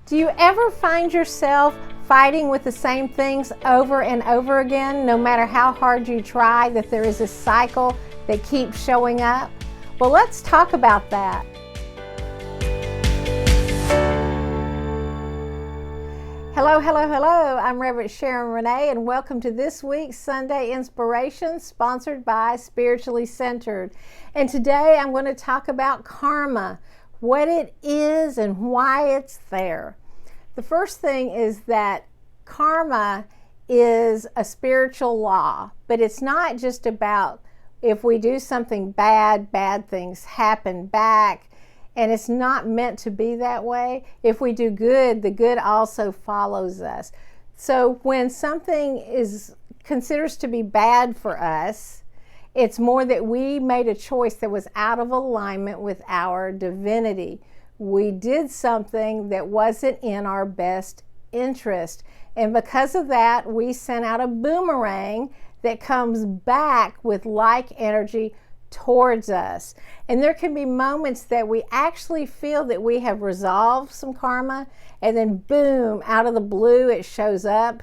Do you ever find yourself fighting with the same things over and over again, no matter how hard you try, that there is a cycle that keeps showing up? Well, let's talk about that. Hello, hello, hello. I'm Reverend Sharon Renae, and welcome to this week's Sunday Inspiration, sponsored by Spiritually Centered. And today I'm going to talk about karma, what it is and why it's there. The first thing is that karma is a spiritual law, but it's not just about if we do something bad, bad things happen back, and it's not meant to be that way. If we do good, the good also follows us. So when something is considers to be bad for us, it's more that we made a choice that was out of alignment with our divinity. We did something that wasn't in our best interest. And because of that, we sent out a boomerang that comes back with like energy towards us. And there can be moments that we actually feel that we have resolved some karma, and then boom, out of the blue it shows up.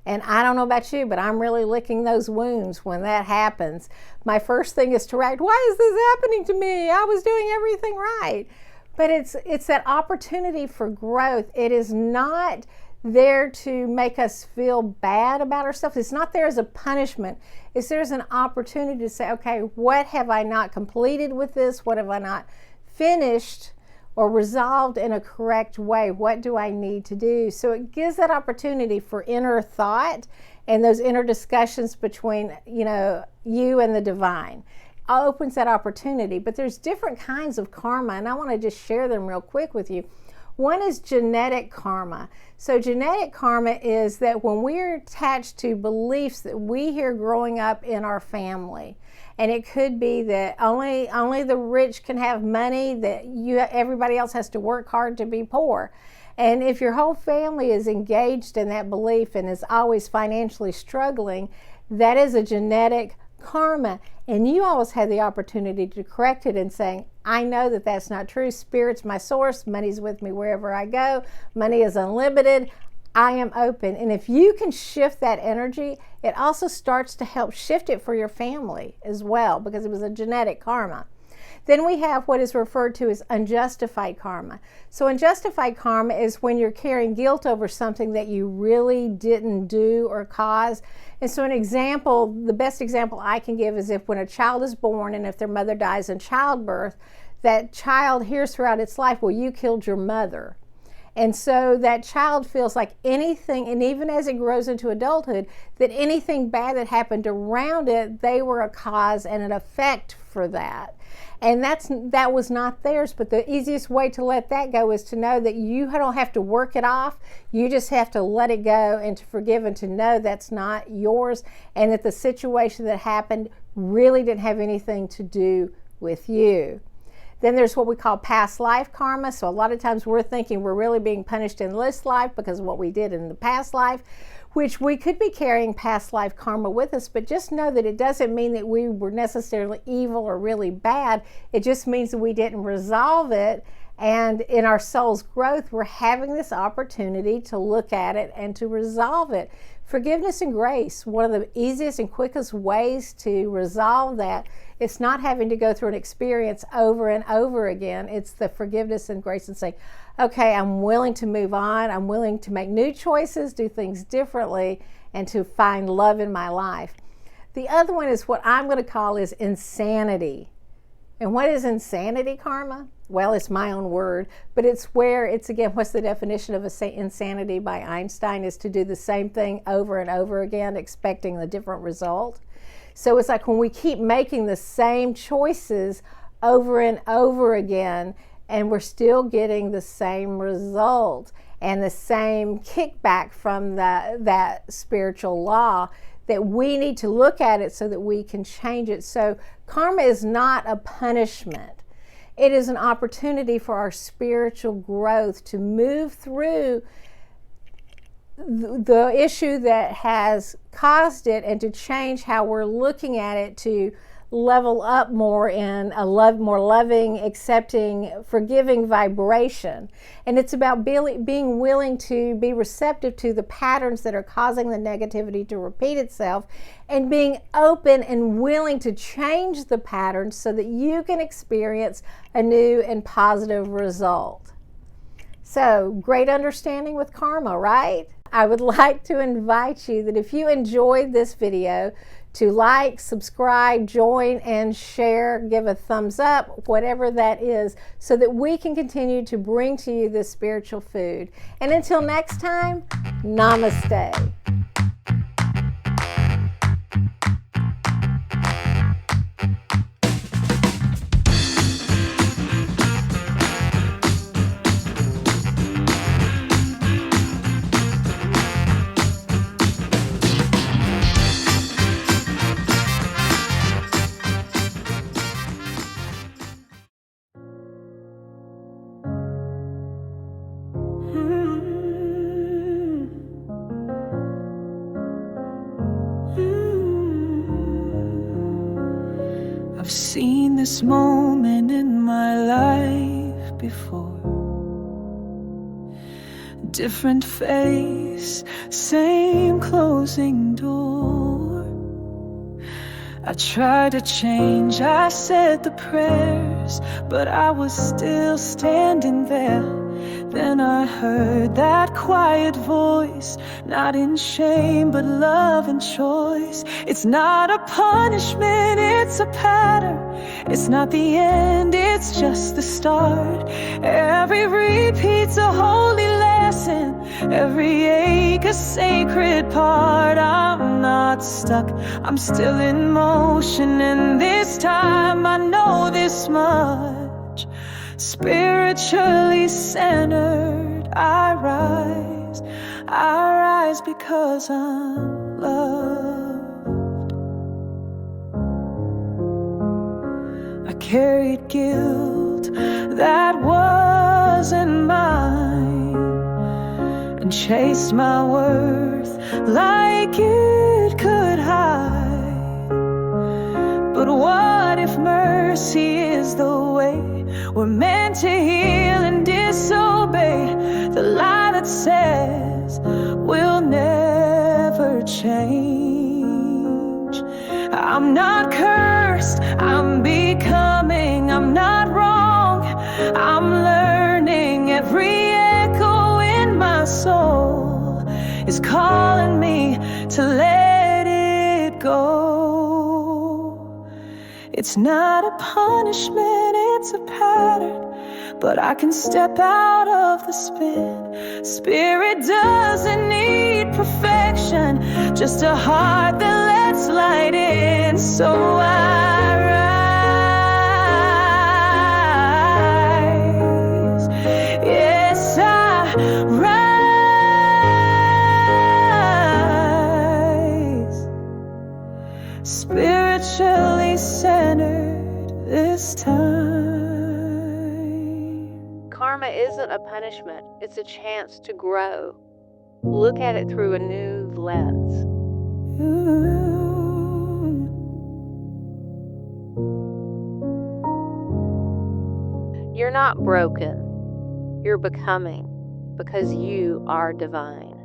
And I don't know about you, but I'm really licking those wounds when that happens. My first thing is to write, why is this happening to me? I was doing everything right. But it's that opportunity for growth. It is not there to make us feel bad about ourselves. It's not there as a punishment. It's there's an opportunity to say, okay, what have I not completed with this? What have I not finished or resolved in a correct way? What do I need to do? So it gives that opportunity for inner thought and those inner discussions between, you and the divine. Opens that opportunity. But there's different kinds of karma, and I want to just share them real quick with you. One is genetic karma. So genetic karma is that when we're attached to beliefs that we hear growing up in our family, and it could be that only the rich can have money, that everybody else has to work hard to be poor. And if your whole family is engaged in that belief and is always financially struggling, that is a genetic karma. And you always have the opportunity to correct it and saying, I know that that's not true. Spirit's my source. Money's with me wherever I go. Money is unlimited. I am open. And if you can shift that energy, it also starts to help shift it for your family as well, because it was a genetic karma. Then we have what is referred to as unjustified karma. So unjustified karma is when you're carrying guilt over something that you really didn't do or cause. And so the best example I can give is if when a child is born and if their mother dies in childbirth, that child hears throughout its life, well, you killed your mother. And so that child feels like anything, and even as it grows into adulthood, that anything bad that happened around it, they were a cause and an effect for that. And that was not theirs, but the easiest way to let that go is to know that you don't have to work it off. You just have to let it go and to forgive and to know that's not yours, and that the situation that happened really didn't have anything to do with you. Then there's what we call past life karma. So a lot of times we're thinking we're really being punished in this life because of what we did in the past life, which we could be carrying past life karma with us, but just know that it doesn't mean that we were necessarily evil or really bad. It just means that we didn't resolve it. And in our soul's growth, we're having this opportunity to look at it and to resolve it. Forgiveness and grace, one of the easiest and quickest ways to resolve that. It's not having to go through an experience over and over again. It's the forgiveness and grace and saying, okay, I'm willing to move on. I'm willing to make new choices, do things differently, and to find love in my life. The other one is what I'm going to call is insanity. And what is insanity karma? Well, it's my own word, but it's again, what's the definition of insanity by Einstein is to do the same thing over and over again, expecting a different result. So it's like when we keep making the same choices over and over again, and we're still getting the same result and the same kickback from that spiritual law, that we need to look at it so that we can change it. So karma is not a punishment. It is an opportunity for our spiritual growth to move through the issue that has caused it and to change how we're looking at it, to level up more in a more loving, accepting, forgiving vibration. And it's about being willing to be receptive to the patterns that are causing the negativity to repeat itself, and being open and willing to change the patterns so that you can experience a new and positive result. So, great understanding with karma, right? I would like to invite you that if you enjoyed this video, to like, subscribe, join, and share, give a thumbs up, whatever that is, so that we can continue to bring to you this spiritual food. And until next time, namaste. I've seen this moment in my life before. Different face, same closing door. I tried to change, I said the prayers, but I was still standing there. Then I heard that quiet voice, not in shame, but love and choice. It's not a punishment, it's a pattern. It's not the end, it's just the start. Every repeat's a holy lesson, every ache a sacred part. I'm not stuck, I'm still in motion, and this time I know this much. Spiritually centered, I rise because I'm loved. I carried guilt that wasn't mine, and chased my worth like it could hide. But what if mercy is the way we're meant to heal and disobey? The lie that says we'll never change. I'm not cursed, I'm becoming. I'm not wrong, I'm learning. Every echo in my soul is calling me to let it go. It's not a punishment, it's a pattern, but I can step out of the spin. Spirit doesn't need perfection, just a heart that lets light in. So I rise, yes I rise, spiritually centered this time. Karma isn't a punishment, it's a chance to grow. Look at it through a new lens. You're not broken, you're becoming, because you are divine.